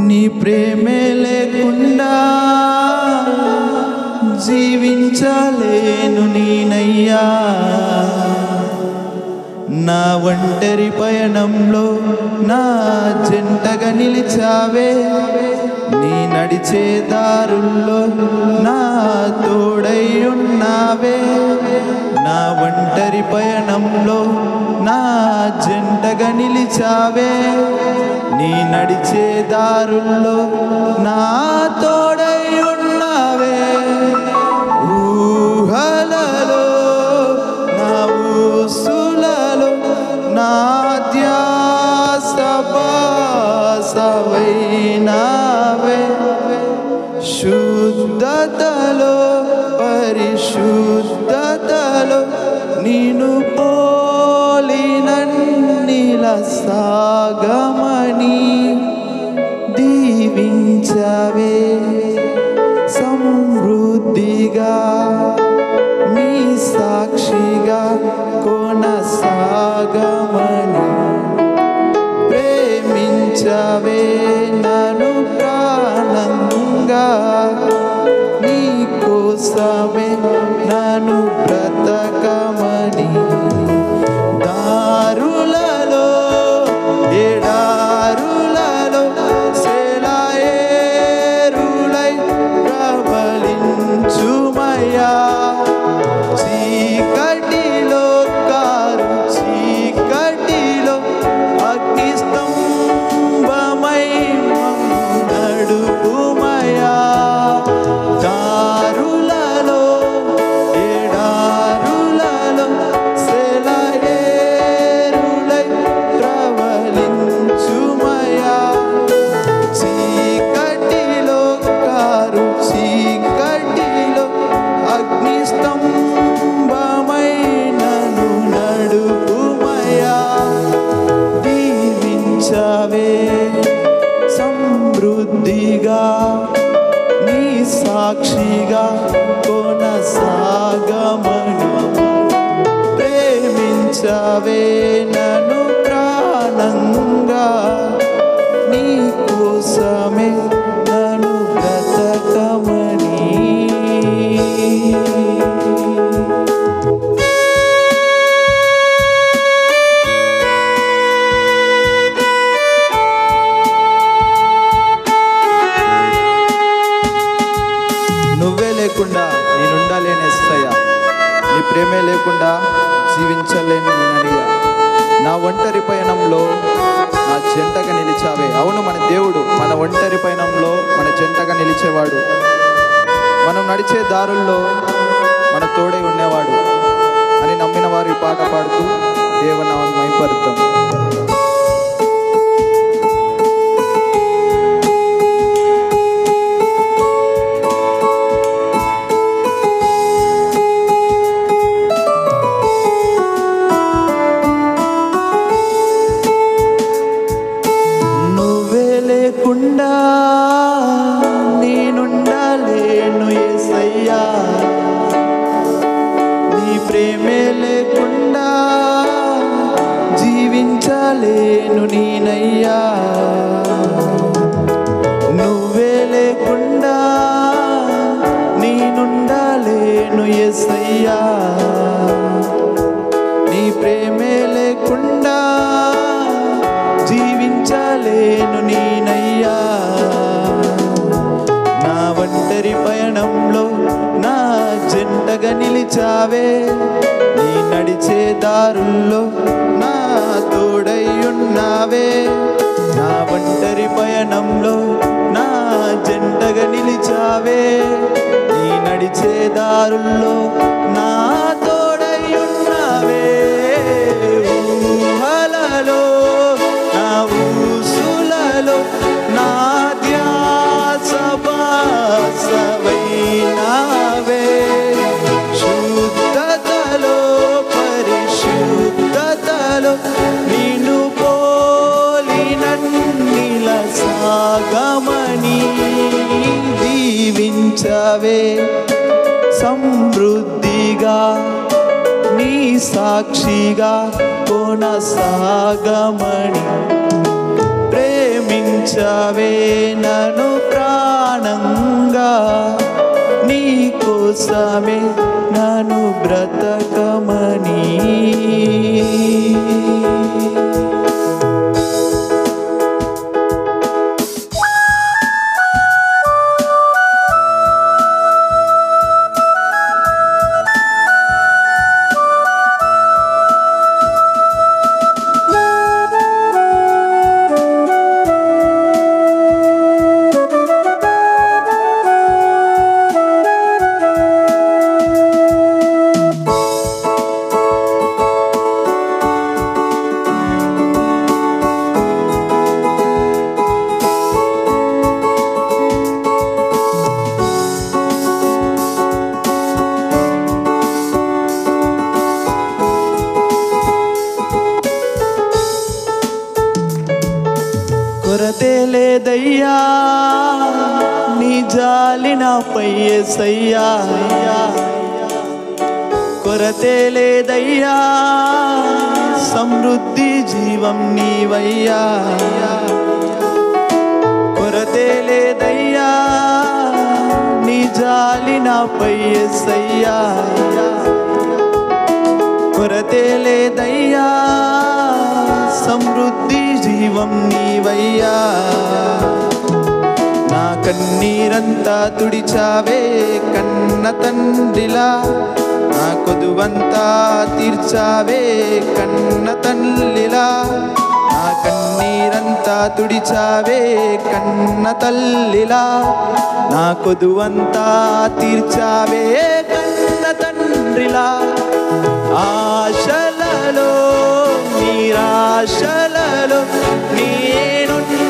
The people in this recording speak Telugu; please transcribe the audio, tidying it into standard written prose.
నీ ప్రేమే లేకుండా జీవించలేను నేనయ్యా. నా ఒంటరి పయనంలో నా జంటగా నిలిచావే, నీ నడిచే దారుల్లో నా తోడై ఉన్నావే. నా ఒంటరి పయనంలో నా జంటగా నిలిచావే, నీ నడిచే దారుల్లో నా తోడై ఉన్నావే. ఊహలలో నా ఊసులలో నా ధ్యాస బాసవైనావే. శుద్ధతలో పరిశుద్ధతలో నిన్ను పోలినన్నిల సాగమని దీవించవే. సమృద్ధిగా నీ సాక్షిగా కొనసాగమని ప్రేమించవే నన్ను ప్రాణంగా. నీ కోసమే నన్ను బ్రతకమని దారులలో ఎడారులలో సెలయేరులై ప్రబలించుమయ్యా. చీకటిలో కారు చీకటిలో అగ్నిస్తంభమై నడుపుమయ్యా. దారులలో ఎడారులలో సెలయేరులై ప్రబలించుమయ్యా. చీకటిలో కారు చీకటిలో అగ్నిస్తంభమై నన్ను నడుపుమయ్యా. దీవించవే సమృద్ధిగా నీ సాక్షిగా కొనసాగమని ప్రేమించవే నన్ను ప్రాణంగా. నీ కోసమే నన్ను బ్రతకమని. నువ్వే లేకుండా నేనుండలేను యేసయ్యా. నీ ప్రేమే లేకుండా జీవించలేను నేనయ్యా. నా ఒంటరి పయనంలో నా జంటగా నిలిచావే. అవును, మన దేవుడు మన ఒంటరి పయనంలో మన జంటగా నిలిచేవాడు. మనం నడిచే దారుల్లో మన తోడై ఉండేవాడు అని నమ్మిన వారు ఈ పాట పాడుతూ దేవుని మహిమపరుద్దాం. లేకుండా నేనుండలేను యేసయ్యా. నీ ప్రేమే లేకుండా జీవించలేను నేనయ్యా. నువ్వే లేకుండా నేనుండలేను యేసయ్యా. నీ ప్రేమే లేకుండా జీవించలేను నేనయ్యా. నా ఒంటరి పయనంలో నా జంటగా నిలిచావే, నీ నడిచే దారుల్లో నా తోడై ఉన్నావే. నా ఒంటరి పయనంలో నా జంటగా నిలిచావే, నీ నడిచే దారుల్లో నా తోడై ఉన్నావే. ఊహలలో నా ఊసులలో నా ధ్యాస బాసవైనావే. శుద్ధతలో పరిశుద్ధతలో నిన్ను పోలినన్నిల సాగమని దీవించవే. సమృద్ధిగా నీ సాక్షిగా కొనసాగమని ప్రేమించ పిలిచావే నన్ను ప్రాణంగా, నీ కోసమే నన్ను బ్రతకమని. కొరతే లేదయ్యా నీ జాలి నాపై యేసయ్యా, కొరతే లేదయ్యా సమృద్ధి జీవం నీవయ్యా, కొరతే లేదయ్యా నీ జాలి నాపై యేసయ్యా, కొరతే లేదయ్యా సమృద్ధి జీవం నీవయ్యా. నా కన్నీరంతా తుడిచావే కన్న తండ్రిలా, నా కొదువంతా తీర్చావే కన్న తల్లిలా, నా కన్నీరంతా తుడిచావే కన్న తల్లిలా, నా కొదువంతా తీర్చావే కన్న తండ్రిలా. ఆశలలో నిరాశలలో నేనున్న